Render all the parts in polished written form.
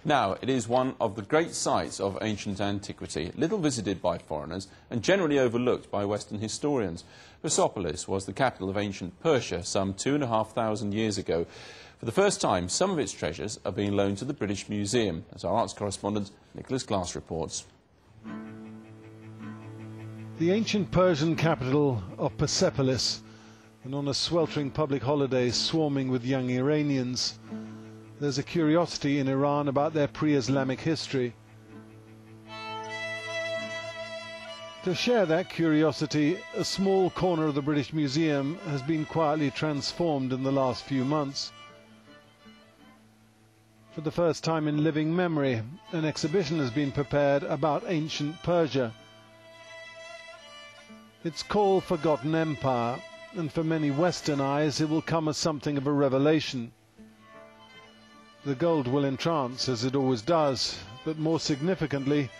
Now, it is one of the great sites of ancient antiquity, little visited by foreigners and generally overlooked by Western historians. Persepolis was the capital of ancient Persia some 2,500 years ago. For the first time, some of its treasures are being loaned to the British Museum, as our arts correspondent Nicholas Glass reports. The ancient Persian capital of Persepolis, and on a sweltering public holiday swarming with young Iranians, there's a curiosity in Iran about their pre-Islamic history. To share that curiosity, a small corner of the British Museum has been quietly transformed in the last few months. For the first time in living memory, an exhibition has been prepared about ancient Persia. It's called Forgotten Empire, and for many Western eyes it will come as something of a revelation. The gold will entrance, as it always does, but more significantly,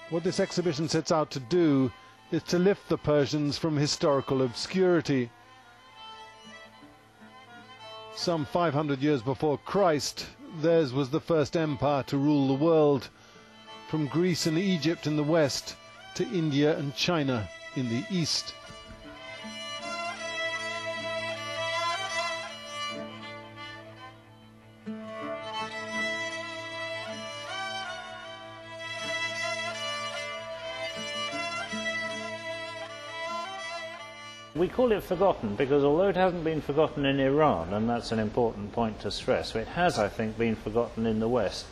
what this exhibition sets out to do is to lift the Persians from historical obscurity. Some 500 years before Christ, theirs was the first empire to rule the world, from Greece and Egypt in the west to India and China in the east. We call it forgotten because although it hasn't been forgotten in Iran, and that's an important point to stress, it has, I think, been forgotten in the West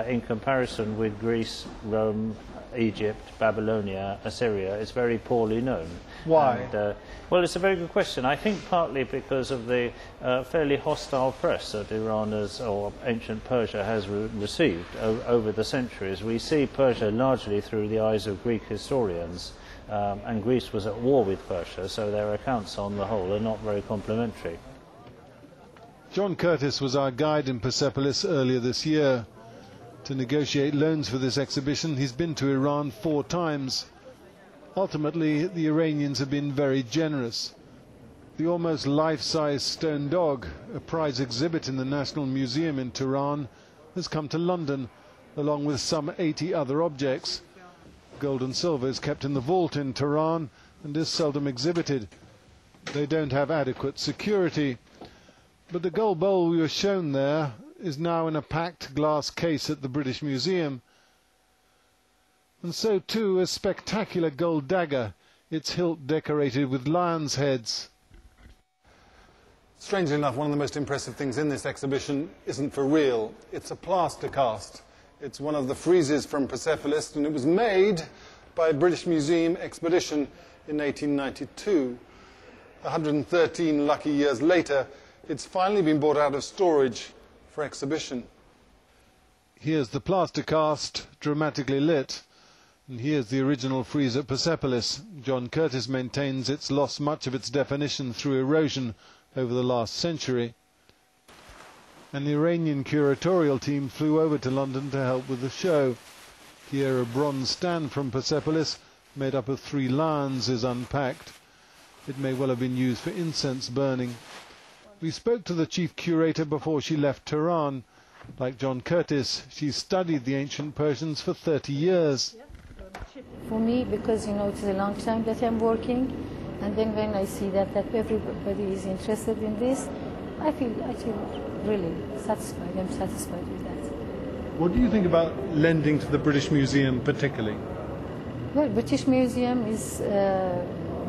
in comparison with Greece, Rome, Egypt, Babylonia, Assyria. It's very poorly known. Why? And, well, it's a very good question. I think partly because of the fairly hostile press that Iran or ancient Persia has received over the centuries. We see Persia largely through the eyes of Greek historians. And Greece was at war with Persia, so their accounts on the whole are not very complimentary. John Curtis was our guide in Persepolis earlier this year. To negotiate loans for this exhibition, he's been to Iran 4 times. Ultimately, the Iranians have been very generous. The almost life-size stone dog, a prize exhibit in the National Museum in Tehran, has come to London, along with some 80 other objects. Gold and silver is kept in the vault in Tehran and is seldom exhibited. They don't have adequate security. But the gold bowl we were shown there is now in a packed glass case at the British Museum. And so too a spectacular gold dagger, its hilt decorated with lions' heads. Strangely enough, one of the most impressive things in this exhibition isn't for real. It's a plaster cast. It's one of the friezes from Persepolis, and it was made by a British Museum expedition in 1892. 113 lucky years later, it's finally been brought out of storage for exhibition. Here's the plaster cast, dramatically lit. And here's the original frieze at Persepolis. John Curtis maintains it's lost much of its definition through erosion over the last century. An Iranian curatorial team flew over to London to help with the show. Here a bronze stand from Persepolis, made up of 3 lions, is unpacked. It may well have been used for incense burning. We spoke to the chief curator before she left Tehran. Like John Curtis, she studied the ancient Persians for 30 years. For me, because, you know, it's a long time that I'm working, and then when I see that everybody is interested in this, I feel really satisfied. I'm satisfied with that. What do you think about lending to the British Museum particularly? Well, British Museum is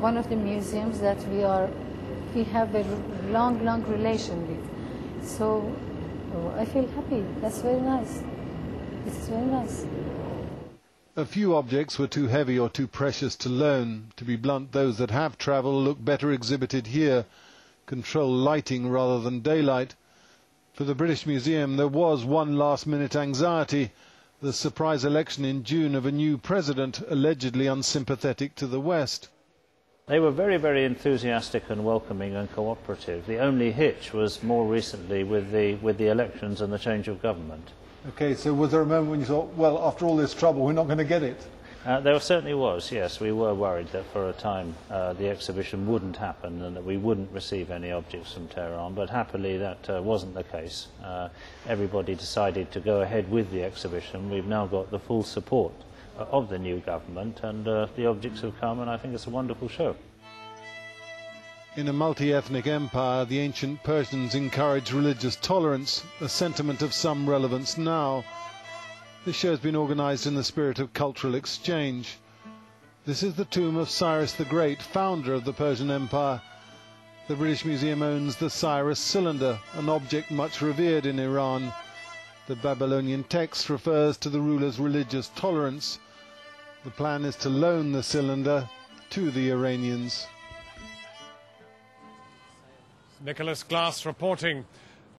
one of the museums that we have a long relation with. So I feel happy. That's very nice. It's very nice. A few objects were too heavy or too precious to loan. To be blunt, those that have travelled look better exhibited here. Control lighting rather than daylight. For the British Museum there was one last-minute anxiety, the surprise election in June of a new president allegedly unsympathetic to the West. They were very, very enthusiastic and welcoming and cooperative. The only hitch was more recently with the elections and the change of government. Okay, so was there a moment when you thought, well, after all this trouble, we're not going to get it? There certainly was, yes. We were worried that for a time the exhibition wouldn't happen and that we wouldn't receive any objects from Tehran, but happily that wasn't the case. Everybody decided to go ahead with the exhibition. We've now got the full support of the new government, and the objects have come, and I think it's a wonderful show. In a multi-ethnic empire, the ancient Persians encouraged religious tolerance, a sentiment of some relevance now. This show has been organised in the spirit of cultural exchange. This is the tomb of Cyrus the Great, founder of the Persian Empire. The British Museum owns the Cyrus cylinder, an object much revered in Iran. The Babylonian text refers to the ruler's religious tolerance. The plan is to loan the cylinder to the Iranians. Nicholas Glass reporting.